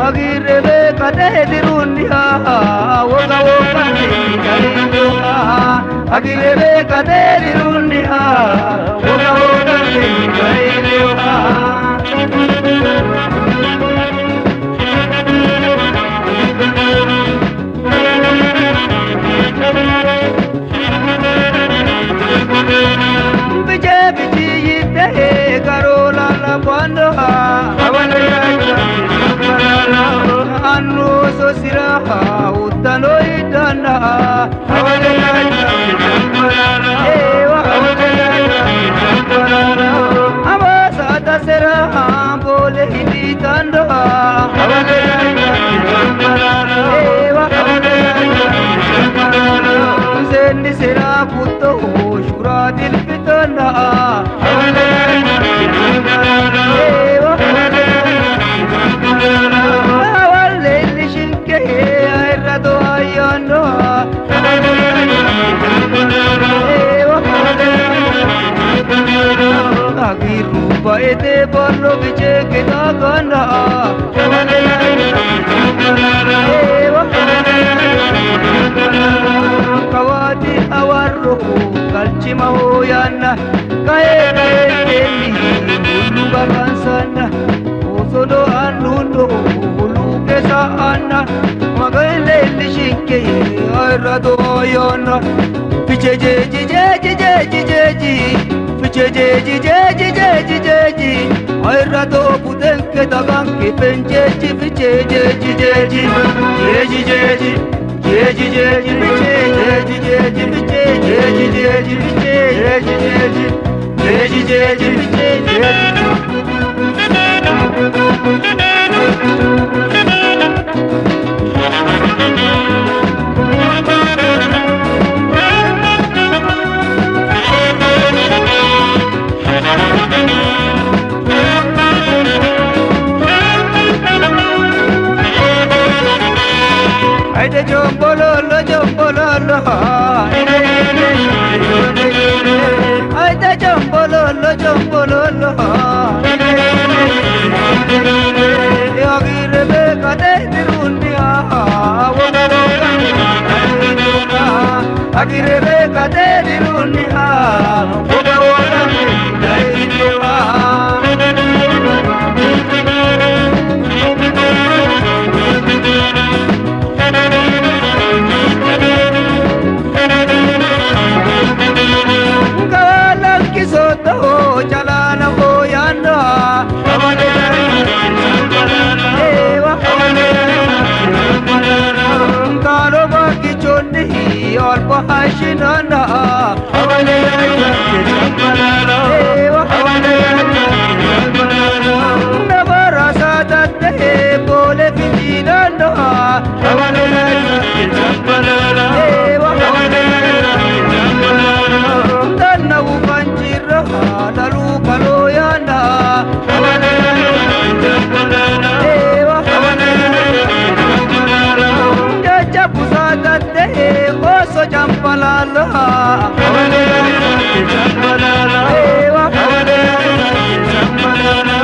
agirebe kade dirunia woga woga kalidoha agirebe kade dirunia woga woga kalidoha bije biji yite garola la bandoha Anu sosiraha utano idana ewa abasa daseraha bole hiditando ewa zendi sera putto shura dil pitana ewa Agiruba ete ballo biche kita gana kawati awarro kalchima hoyana kae kae teli uluga kansana osodo anundo uluge saana magale lishinke arado yona biche je je je je je je Ficheji ayrato pudenke daganke pencheji ficheji ficheji ficheji Aite jombolo Aite jombolo Agirebe kade dirunia Agirebe kade dirunia और पहाशना हवले नवरा सादत है बोले बिजीना हवले तन्नऊ पंचिर नलू कलोयाना हवले जब सादत है so jampalala hawale jampalala ewa hawale jampalala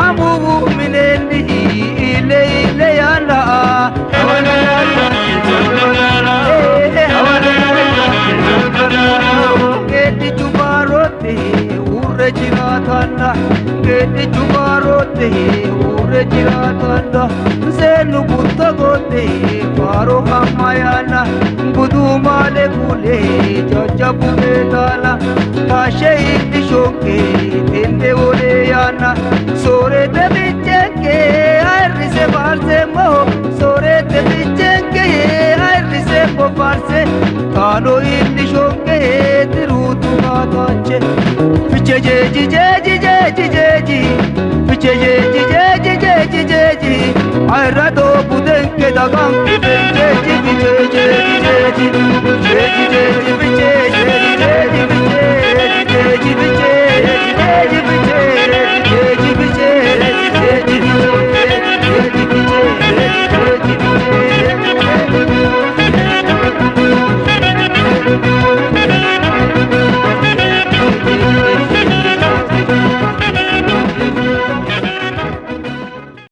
amu minendi ile ile yana hawale jampalala hawale jampalala geti chubarote urre jiratana geti chubarote urre jiratana zenu buttagote faro hamayana budu male kule jajabu medala kashe indishoke tende ole yana sore te bichenge airise barse mo sore te bichenge airise po barse kano indishoke tirutu matache fiche je je je je je je fiche je je je je je je airado budenke dagan